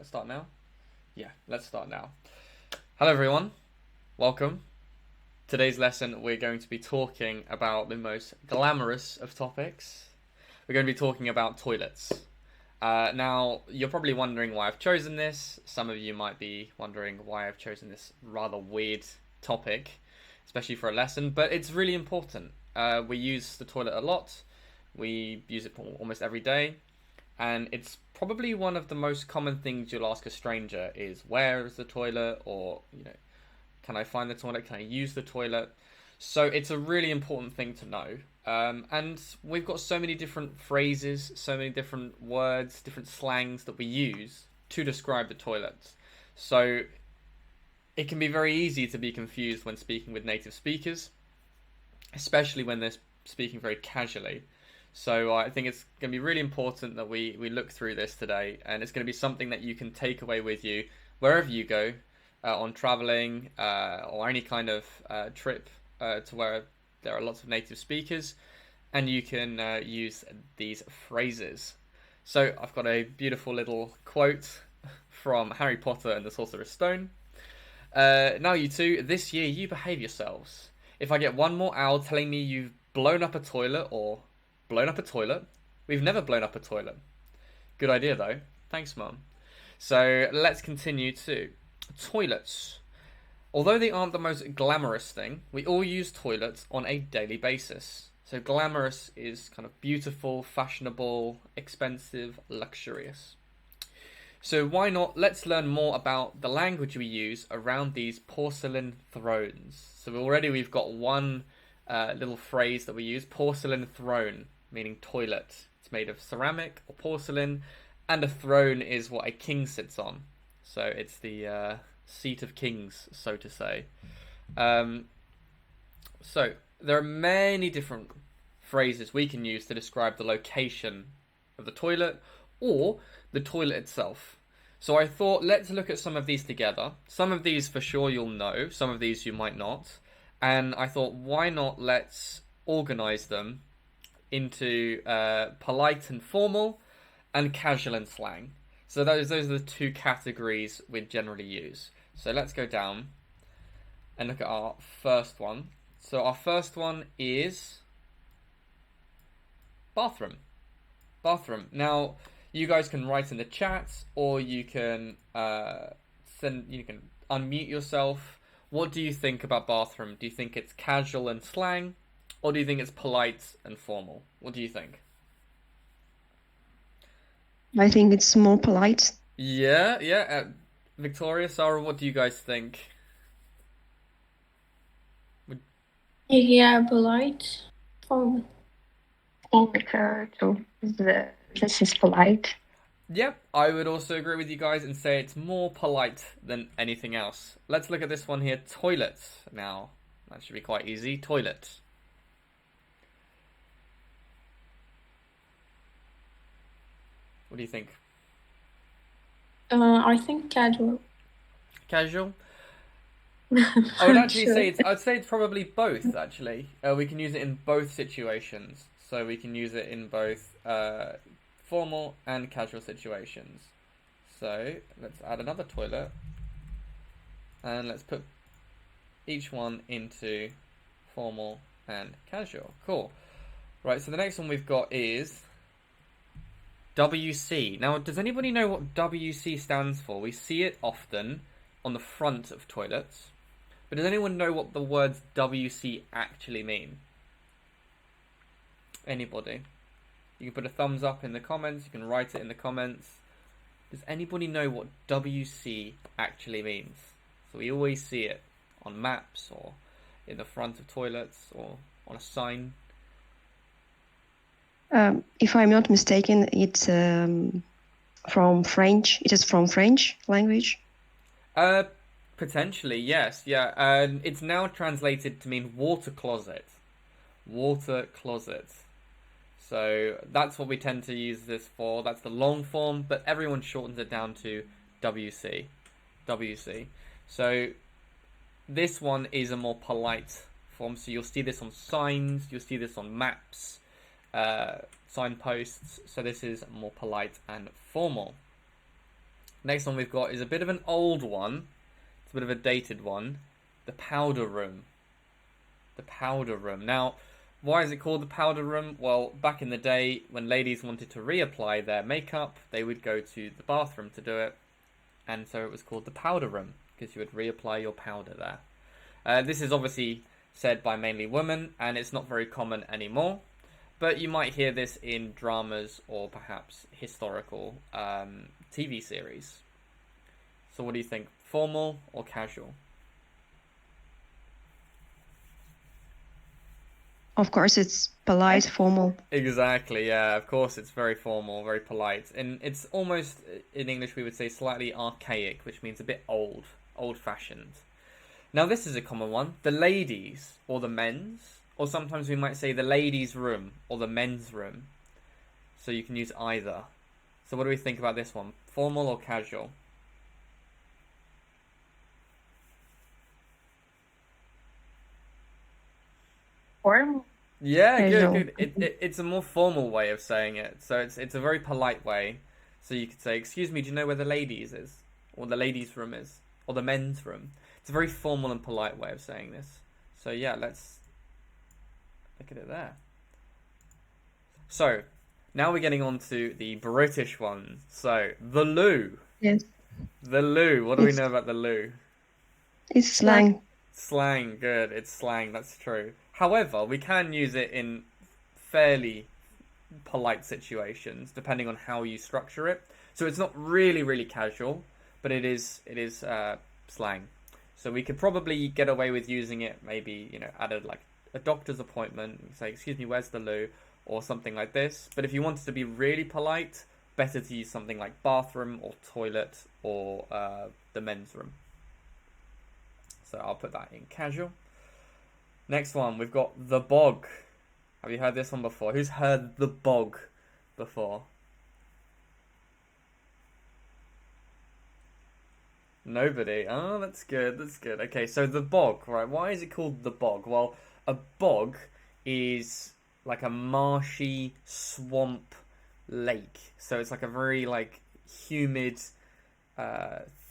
Let's start now. Yeah, let's start now. Hello everyone, welcome. Today's lesson we're going to be talking about the most glamorous of topics. We're going to be talking about toilets. Now, you're probably wondering why I've chosen this. Some of you might be wondering why I've chosen this rather weird topic, especially for a lesson, but it's really important. We use the toilet a lot. We use it almost every day. And it's probably one of the most common things you'll ask a stranger is, where is the toilet? Or, can I find the toilet? Can I use the toilet? So it's a really important thing to know. And we've got so many different phrases, so many different words, different slangs that we use to describe the toilets. So it can be very easy to be confused when speaking with native speakers, especially when they're speaking very casually. So I think it's going to be really important that we look through this today, and it's going to be something that you can take away with you wherever you go, on traveling or any kind of trip to where there are lots of native speakers, and you can use these phrases. So I've got a beautiful little quote from Harry Potter and the Sorcerer's Stone. Now you two, this year you behave yourselves. If I get one more owl telling me you've blown up a toilet or blown up a toilet. We've never blown up a toilet. Good idea though. Thanks, Mum. So let's continue to toilets. Although they aren't the most glamorous thing, we all use toilets on a daily basis. So glamorous is kind of beautiful, fashionable, expensive, luxurious. So why not, let's learn more about the language we use around these porcelain thrones. So already we've got one little phrase that we use, porcelain throne, meaning toilet. It's made of ceramic or porcelain, and a throne is what a king sits on. So it's the seat of kings, so to say. So there are many different phrases we can use to describe the location of the toilet or the toilet itself. So I thought, let's look at some of these together. Some of these for sure you'll know, some of these you might not. And I thought, why not let's organize them into polite and formal and casual and slang. So those are the two categories we generally use. So let's go down and look at our first one. So our first one is bathroom. Bathroom. Now, you guys can write in the chat, or you can unmute yourself. What do you think about bathroom? Do you think it's casual and slang, or do you think it's polite and formal? What do you think? I think it's more polite. Yeah. Victoria, Sarah, what do you guys think? Yeah, polite. Formal. This is polite. Yep, I would also agree with you guys and say it's more polite than anything else. Let's look at this one here, toilet. Now, that should be quite easy. Toilet. What do you think? I think casual. Casual? I would actually say I'd say it's probably both. Actually, we can use it in both situations. So we can use it in both formal and casual situations. So let's add another toilet, and let's put each one into formal and casual. Cool. Right. So the next one we've got is WC. Now, does anybody know what WC stands for? We see it often on the front of toilets. But does anyone know what the words WC actually mean? Anybody? You can put a thumbs up in the comments. You can write it in the comments. Does anybody know what WC actually means? So we always see it on maps or in the front of toilets or on a sign. If I'm not mistaken, it's from French. It is from French language. Potentially, yes. Yeah. It's now translated to mean water closet. Water closet. So that's what we tend to use this for. That's the long form, but everyone shortens it down to WC. WC. So this one is a more polite form. So you'll see this on signs. You'll see this on maps. Signposts. So this is more polite and formal. Next one we've got is a bit of an old one. It's a bit of a dated one. The powder room. The powder room. Now, why is it called the powder room? Well, back in the day, when ladies wanted to reapply their makeup, they would go to the bathroom to do it. And so it was called the powder room, because you would reapply your powder there. This is obviously said by mainly women, and it's not very common anymore. But you might hear this in dramas or perhaps historical TV series. So what do you think? Formal or casual? Of course, it's polite, formal. Exactly, yeah, of course it's very formal, very polite. And it's almost, in English we would say slightly archaic, which means a bit old-fashioned. Now this is a common one. The ladies or the men's, or sometimes we might say the ladies' room or the men's room. So you can use either. So what do we think about this one? Formal or casual? Formal. Yeah, Casual. good. It's a more formal way of saying it. So it's a very polite way. So you could say, "Excuse me, do you know where the ladies is, or the ladies' room is, or the men's room?" It's a very formal and polite way of saying this. So yeah, let's look at it there. So now we're getting on to the British ones. So the loo, Yes. the loo. What do we It's know about the loo? it's slang. Slang, good. It's slang. That's true. However, we can use it in fairly polite situations, depending on how you structure it. So it's not really casual, but it is slang. So we could probably get away with using it, maybe at a doctor's appointment. Say, "Excuse me, where's the loo?" or something like this. But if you wanted to be really polite, better to use something like bathroom or toilet or the men's room. So I'll put that in casual. Next one, we've got the bog. Have you heard this one before? Who's heard the bog before? Nobody. Oh, that's good. That's good. Okay, so the bog, right? Why is it called the bog? Well, a bog is like a marshy swamp lake. So it's like a very humid,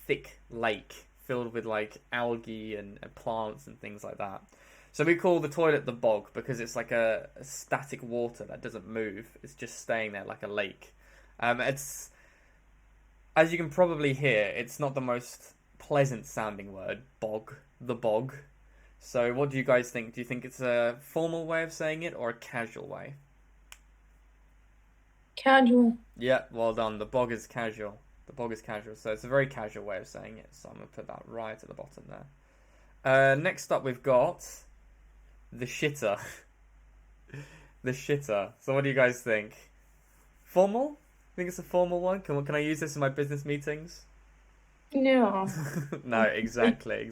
thick lake filled with algae and plants and things like that. So we call the toilet the bog because it's like a static water that doesn't move. It's just staying there like a lake. It's, as you can probably hear, it's not the most pleasant sounding word, bog, the bog. So what do you guys think? Do you think it's a formal way of saying it or a casual way? Casual. Yeah, well done. The bog is casual. The bog is casual. So it's a very casual way of saying it. So I'm going to put that right at the bottom there. Next up, we've got the shitter. The shitter. So what do you guys think? Formal? Think it's a formal one? Can I use this in my business meetings? No. No, exactly.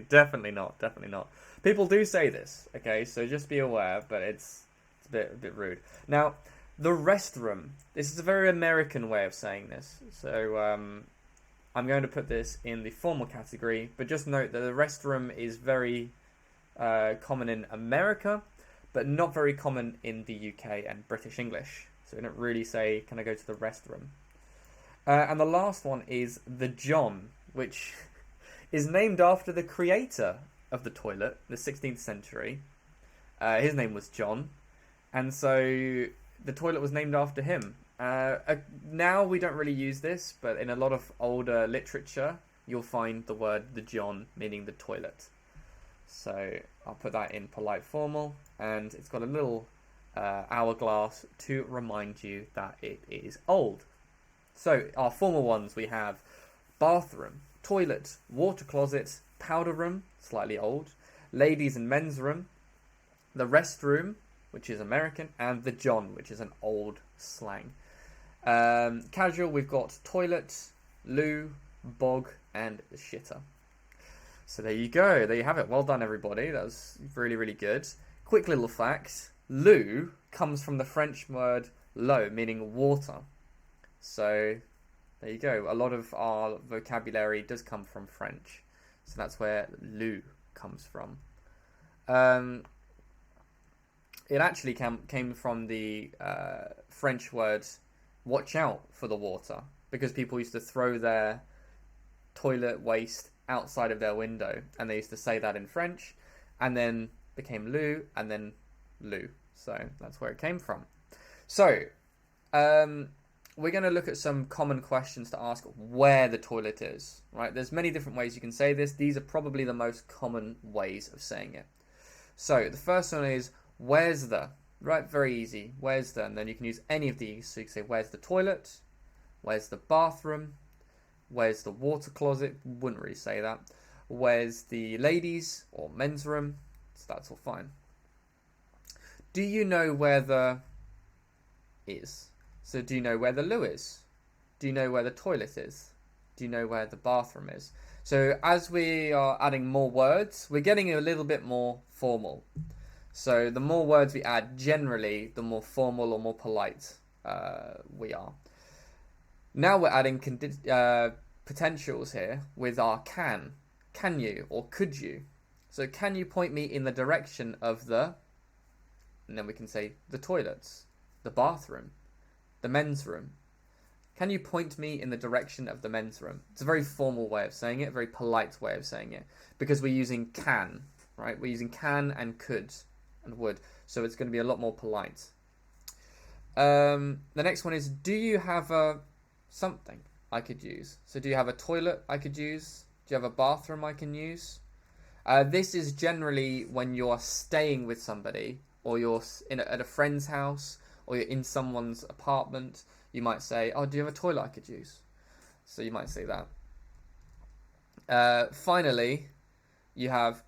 Definitely not. People do say this, okay? So just be aware, but it's a bit rude. Now, the restroom. This is a very American way of saying this. So I'm going to put this in the formal category, but just note that the restroom is very common in America, but not very common in the UK and British English. So we don't really say, "Can I go to the restroom?" And the last one is the John, which is named after the creator of the toilet, the 16th century. His name was John, and so the toilet was named after him. Now we don't really use this, but in a lot of older literature, you'll find the word the John, meaning the toilet. So I'll put that in polite formal, and it's got a little hourglass to remind you that it is old. So our formal ones, we have bathroom, toilet, water closet, powder room, slightly old, ladies and men's room, the restroom, which is American, and the John, which is an old slang. Casual, we've got toilet, loo, bog, and shitter. So there you go. There you have it. Well done, everybody. That was really good. Quick little fact. Loo comes from the French word l'eau, meaning water. So there you go. A lot of our vocabulary does come from French. So that's where loo comes from. It actually came from the French word "watch out for the water," because people used to throw their toilet waste outside of their window, and they used to say that in French, and then became loo, and then loo. So that's where it came from. So we're going to look at some common questions to ask where the toilet is, right? There's many different ways you can say this. These are probably the most common ways of saying it. So the first one is, where's the, right? Very easy. Where's the, and then you can use any of these. So you can say, where's the toilet? Where's the bathroom? Where's the water closet? Wouldn't really say that. Where's the ladies or men's room? So that's all fine. Do you know where the is? So do you know where the loo is? Do you know where the toilet is? Do you know where the bathroom is? So as we are adding more words, we're getting a little bit more formal. So the more words we add, generally, the more formal or more polite we are. Now we're adding potentials here with our can. Can you or could you? So can you point me in the direction of the, and then we can say the toilets, the bathroom, the men's room. Can you point me in the direction of the men's room? It's a very formal way of saying it, a very polite way of saying it, because we're using can, right? We're using can and could and would, so it's going to be a lot more polite. The next one is, do you have a something I could use? So do you have a toilet I could use? Do you have a bathroom I can use? This is generally when you're staying with somebody, or you're at a friend's house, or you're in someone's apartment. You might say, oh, do you have a toilet I could use? So you might say that. Finally, you have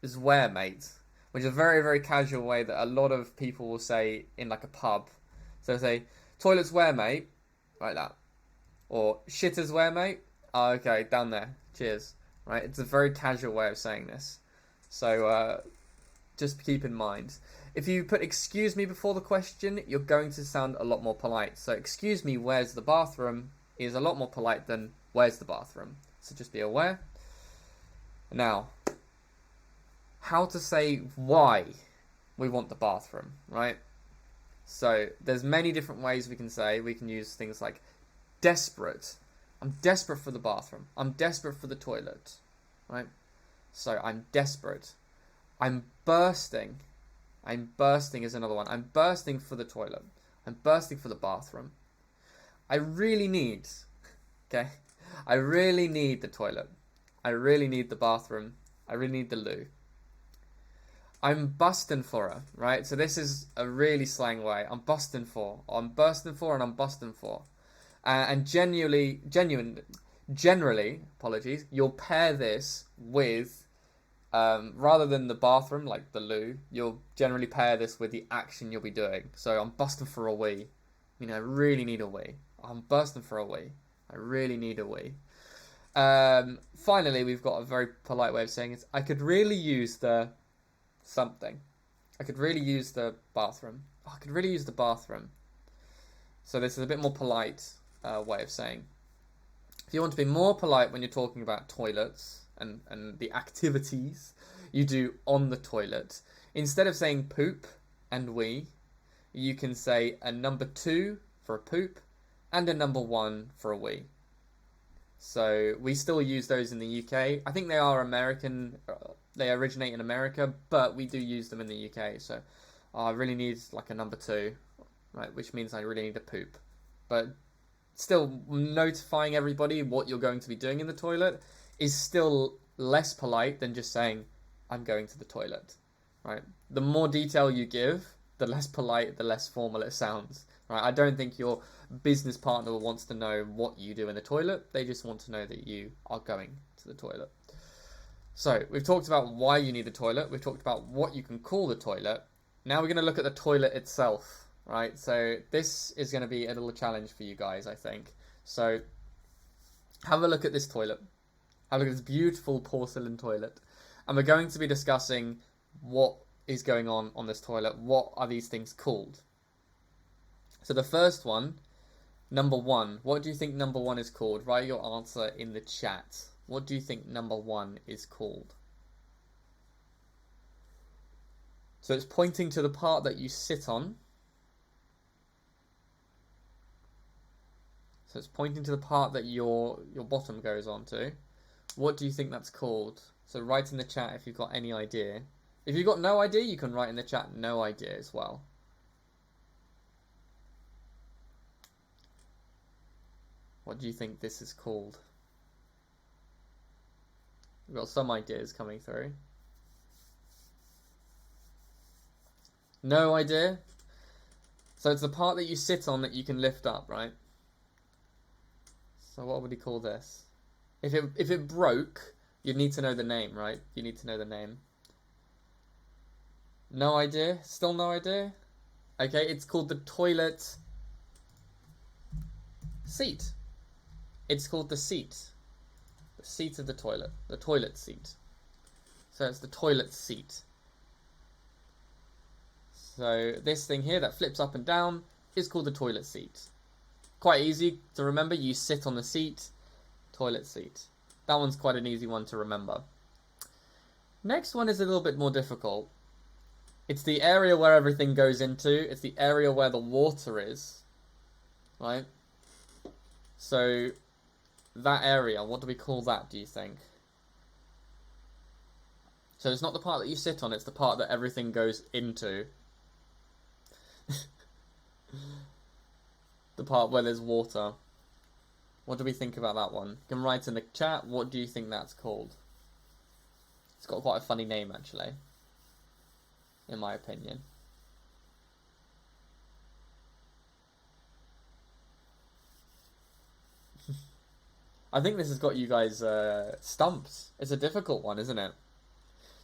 is where, mate, which is a very, very casual way that a lot of people will say in like a pub. So they say, toilet's where, mate? Like that. Or shitter's where, mate? Oh, okay, down there. Cheers. Right? It's a very casual way of saying this. So just keep in mind. If you put excuse me before the question, you're going to sound a lot more polite. So excuse me, where's the bathroom is a lot more polite than where's the bathroom. So just be aware. Now, how to say why we want the bathroom, right? So there's many different ways we can say. We can use things like desperate. I'm desperate for the bathroom. I'm desperate for the toilet, right? So I'm desperate. I'm bursting. I'm bursting is another one. I'm bursting for the toilet. I'm bursting for the bathroom. I really need, okay? I really need the toilet. I really need the bathroom. I really need the loo. I'm busting for her, right? So this is a really slang way. I'm busting for. I'm bursting for and I'm busting for. And generally, apologies, you'll pair this with, rather than the bathroom, like the loo, you'll generally pair this with the action you'll be doing. So I'm busting for a wee. You know, I really need a wee. I'm bursting for a wee. I really need a wee. Finally, we've got a very polite way of saying it. I could really use the something. I could really use the bathroom. Oh, I could really use the bathroom. So this is a bit more polite way of saying. If you want to be more polite when you're talking about toilets and the activities you do on the toilet, instead of saying poop and wee, you can say a number 2 for a poop and a number 1 for a wee. So we still use those in the UK. I think they are American. They originate in America, but we do use them in the UK. So I really need like a number 2, right? Which means I really need a poop. But still, notifying everybody what you're going to be doing in the toilet is still less polite than just saying, I'm going to the toilet, right? The more detail you give, the less polite, the less formal it sounds, right? I don't think your business partner wants to know what you do in the toilet. They just want to know that you are going to the toilet. So we've talked about why you need the toilet. We've talked about what you can call the toilet. Now we're going to look at the toilet itself, right? So this is going to be a little challenge for you guys, I think. So have a look at this toilet. Have a look at this beautiful porcelain toilet. And we're going to be discussing what is going on this toilet. What are these things called? So the first one, number 1. What do you think number 1 is called? Write your answer in the chat. What do you think number 1 is called? So it's pointing to the part that you sit on. So it's pointing to the part that your bottom goes onto. What do you think that's called? So write in the chat if you've got any idea. If you've got no idea, you can write in the chat no idea as well. What do you think this is called? We've got some ideas coming through. No idea? So it's the part that you sit on that you can lift up, right? So what would he call this? If it broke, you'd need to know the name, right? You need to know the name. No idea? Still no idea? Okay, it's called the toilet seat. It's called the seat. The seat of the toilet seat. So it's the toilet seat. So this thing here that flips up and down is called the toilet seat. Quite easy to remember. You sit on the seat, toilet seat. That one's quite an easy one to remember. Next one is a little bit more difficult. It's the area where everything goes into. It's the area where the water is, right? So that area, what do we call that, do you think? So it's not the part that you sit on, it's the part that everything goes into. The part where there's water. What do we think about that one? You can write in the chat, what do you think that's called? It's got quite a funny name, actually, in my opinion. I think this has got you guys stumped. It's a difficult one, isn't it?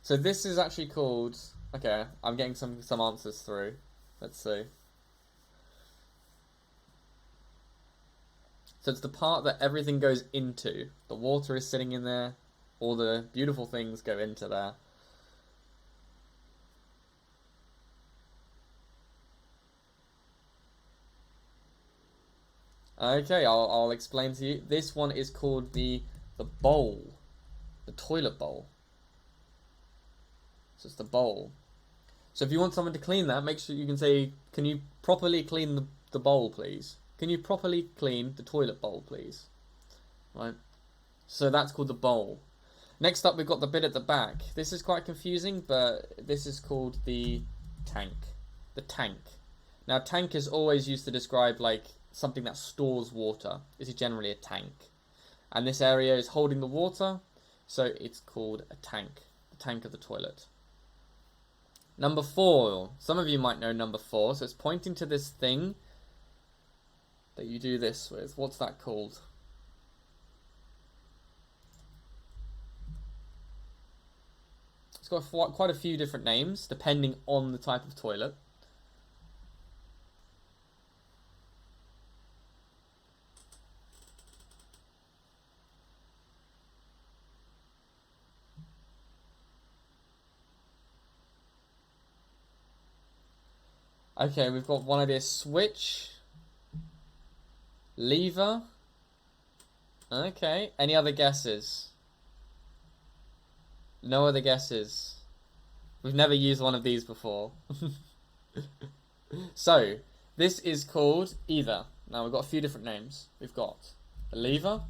So this is actually called... Okay, I'm getting some answers through. Let's see. So it's the part that everything goes into. The water is sitting in there. All the beautiful things go into there. Okay, I'll explain to you. This one is called the bowl. The toilet bowl. So it's the bowl. So if you want someone to clean that, make sure you can say, can you properly clean the bowl, please? Can you properly clean the toilet bowl, please? Right? So that's called the bowl. Next up, we've got the bit at the back. This is quite confusing, but this is called the tank. The tank. Now, tank is always used to describe, like, something that stores water. This is generally a tank. And this area is holding the water, so it's called a tank. The tank of the toilet. Number 4. Some of you might know number 4. So it's pointing to this thing that you do this with. What's that called? It's got quite a few different names, depending on the type of toilet. Okay, we've got one idea. Switch. Lever. Okay, any other guesses? No other guesses. We've never used one of these before. So, this is called either. Now, we've got a few different names. We've got a lever.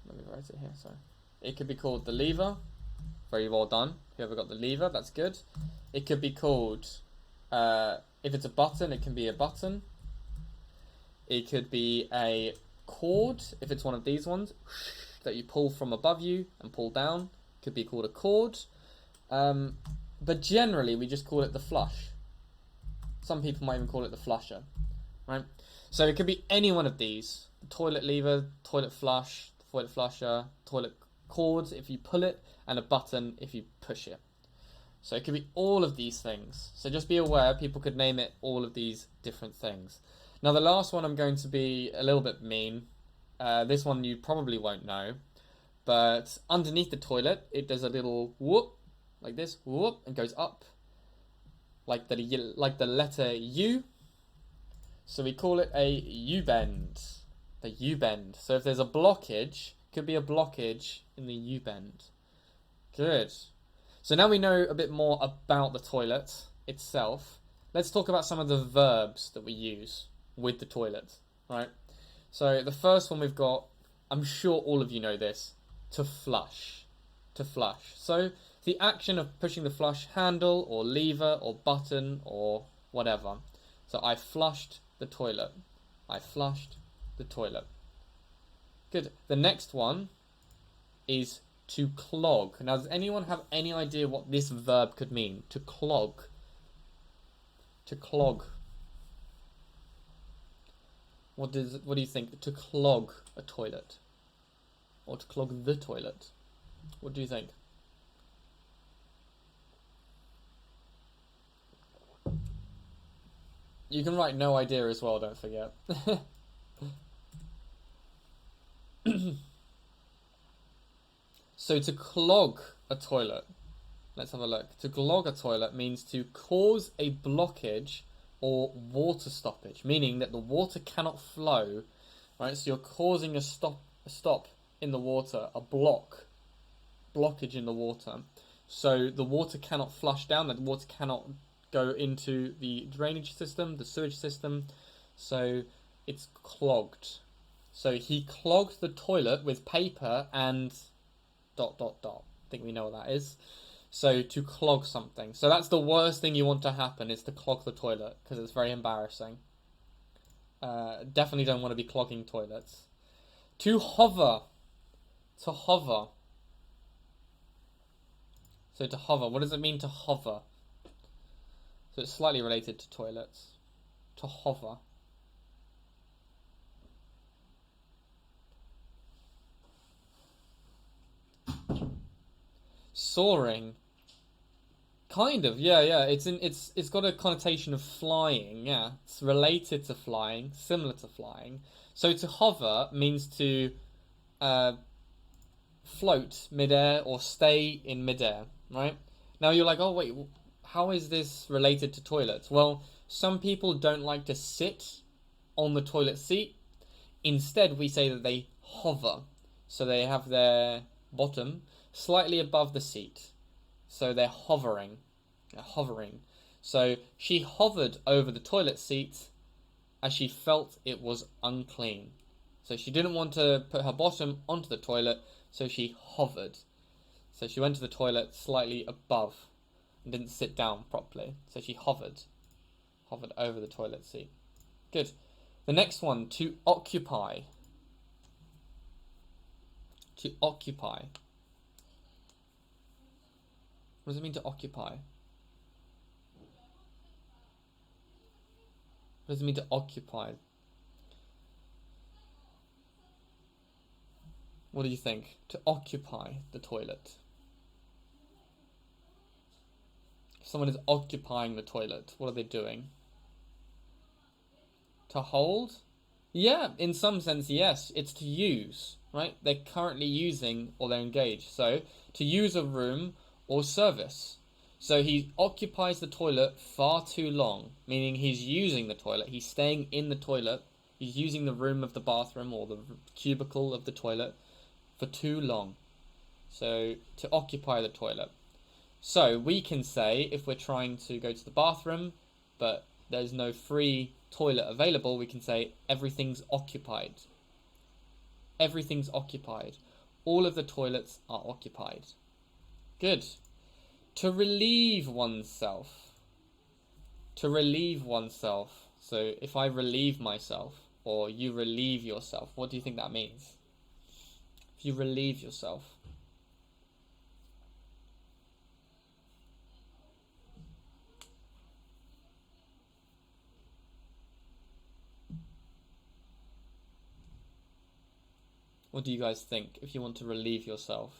Let me write it here, sorry. It could be called the lever. Very well done. Whoever got the lever, that's good. It could be called, if it's a button, it can be a button. It could be a cord, if it's one of these ones, that you pull from above you and pull down. It could be called a cord. But generally, we just call it the flush. Some people might even call it the flusher, right? So it could be any one of these. The toilet lever, toilet flush, toilet flusher, toilet cord if you pull it, and a button if you push it. So it could be all of these things. So just be aware, people could name it all of these different things. Now the last one I'm going to be a little bit mean. This one you probably won't know. But underneath the toilet, it does a little whoop, like this, whoop, and goes up. Like the letter U. So we call it a U-bend. The U-bend. So if there's a blockage, could be a blockage in the U-bend. Good. So now we know a bit more about the toilet itself. Let's talk about some of the verbs that we use with the toilet, right? So the first one we've got, I'm sure all of you know this, to flush. To flush. So the action of pushing the flush handle or lever or button or whatever. So I flushed the toilet. I flushed the toilet. Good. The next one is to clog. Now, does anyone have any idea what this verb could mean? To clog. To clog. What do you think? To clog a toilet. Or to clog the toilet. What do you think? You can write no idea as well, don't forget. So to clog a toilet, let's have a look. To clog a toilet means to cause a blockage or water stoppage, meaning that the water cannot flow, right? So you're causing a stop in the water, a blockage in the water. So the water cannot flush down, the water cannot go into the drainage system, the sewage system, so it's clogged. So he clogged the toilet with paper and ... I think we know what that is. So to clog something. So that's the worst thing you want to happen, is to clog the toilet, because it's very embarrassing. Definitely don't want to be clogging toilets. To hover. To hover. So to hover, what does it mean to hover? So it's slightly related to toilets. To hover. Soaring. Kind of, yeah. It's got a connotation of flying, yeah. It's related to flying, similar to flying. So to hover means to float midair or stay in midair, right? Now you're like, oh wait, how is this related to toilets? Well, some people don't like to sit on the toilet seat. Instead, we say that they hover. So they have their bottom slightly above the seat. So they're hovering. They're hovering. So she hovered over the toilet seat as she felt it was unclean. So she didn't want to put her bottom onto the toilet, so she hovered. So she went to the toilet slightly above and didn't sit down properly. So she hovered. Hovered over the toilet seat. Good. The next one, to occupy. To occupy. What does it mean to occupy? What does it mean to occupy? What do you think? To occupy the toilet. If someone is occupying the toilet, what are they doing? To hold? Yeah, in some sense, yes. It's to use, right? They're currently using or they're engaged. So, to use a room or service. So he occupies the toilet far too long, meaning he's using the toilet. He's staying in the toilet. He's using the room of the bathroom or the cubicle of the toilet for too long. So to occupy the toilet. So we can say, if we're trying to go to the bathroom, but there's no free toilet available, we can say everything's occupied. Everything's occupied. All of the toilets are occupied. Good. To relieve oneself. To relieve oneself. So if I relieve myself, or you relieve yourself, what do you think that means? If you relieve yourself. What do you guys think if you want to relieve yourself?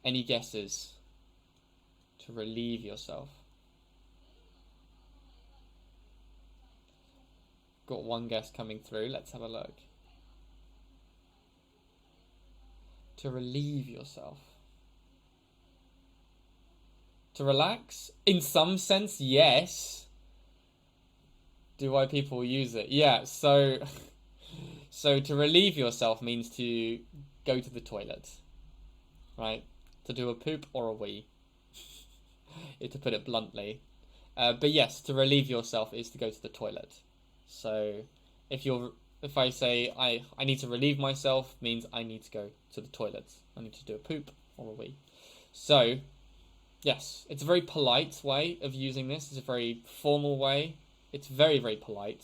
Any guesses? To relieve yourself. Got one guess coming through. Let's have a look. To relieve yourself. To relax? In some sense, yes. Do why people use it? Yeah, so to relieve yourself means to go to the toilet. Right? To do a poop or a wee. To put it bluntly. But yes, to relieve yourself is to go to the toilet. So if you're if I say I need to relieve myself, means I need to go to the toilet. I need to do a poop or a wee. So, yes, it's a very polite way of using this. It's a very formal way. It's very, very polite.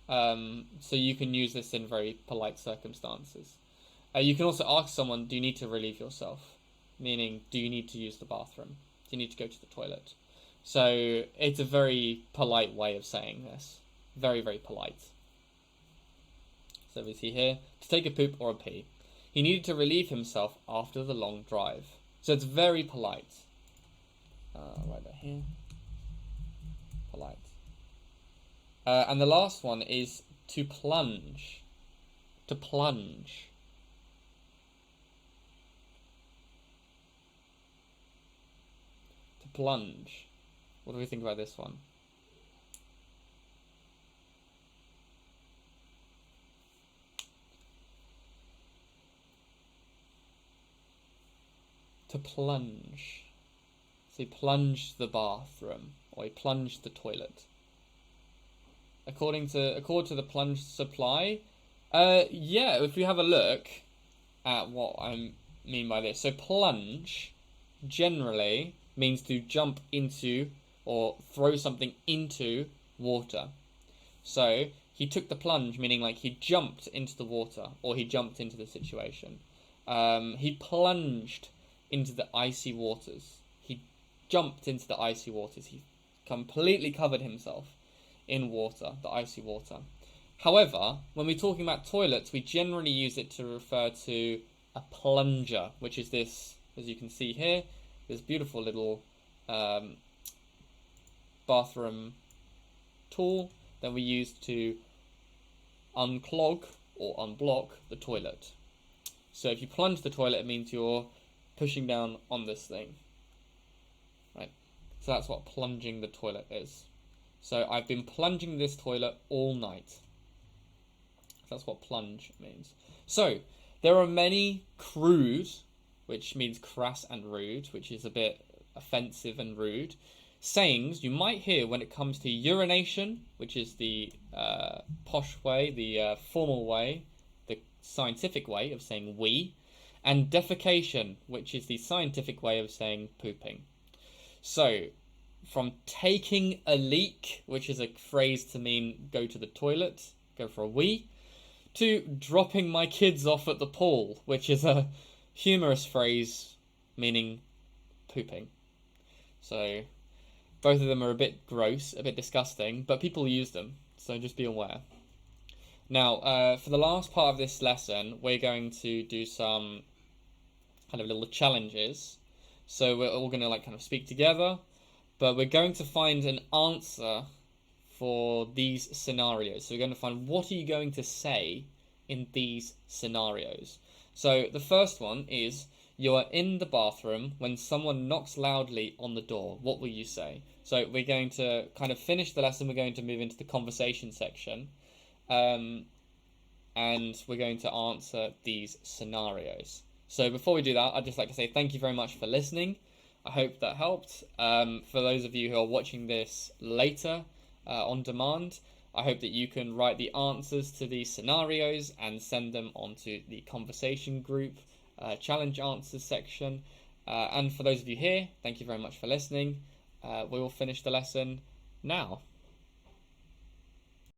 So you can use this in very polite circumstances. You can also ask someone, do you need to relieve yourself? Meaning, do you need to use the bathroom? Do you need to go to the toilet? So it's a very polite way of saying this. Very, very polite. So we see here, to take a poop or a pee. He needed to relieve himself after the long drive. So it's very polite. Right there here. Polite. And the last one is to plunge. To plunge. To plunge. What do we think about this one? To plunge. So he plunged the bathroom, or he plunged the toilet. According to the plunge supply, yeah, if we have a look at what I mean by this. So plunge generally means to jump into or throw something into water. So he took the plunge, meaning like he jumped into the water or he jumped into the situation. He plunged into the icy waters. He jumped into the icy waters. He completely covered himself in water, the icy water. However, when we're talking about toilets, we generally use it to refer to a plunger, which is this, as you can see here, this beautiful little bathroom tool that we use to unclog or unblock the toilet. So if you plunge the toilet, it means you're pushing down on this thing. Right? So that's what plunging the toilet is. So I've been plunging this toilet all night. That's what plunge means. So there are many crude, which means crass and rude, which is a bit offensive and rude, sayings you might hear when it comes to urination, which is the posh way, the formal way, the scientific way of saying wee, and defecation, which is the scientific way of saying pooping. So, from taking a leak, which is a phrase to mean go to the toilet, go for a wee, to dropping my kids off at the pool, which is a humorous phrase meaning pooping. So, both of them are a bit gross, a bit disgusting, but people use them, so just be aware. Now, for the last part of this lesson, we're going to do some kind of little challenges. So we're all going to kind of speak together, but we're going to find an answer for these scenarios. So we're going to find, what are you going to say in these scenarios? So the first one is, you are in the bathroom when someone knocks loudly on the door. What will you say? So we're going to kind of finish the lesson. We're going to move into the conversation section. And we're going to answer these scenarios. So before we do that, I'd just like to say thank you very much for listening. I hope that helped. For those of you who are watching this later on demand, I hope that you can write the answers to these scenarios and send them onto the conversation group challenge answers section. And for those of you here, thank you very much for listening. We will finish the lesson now.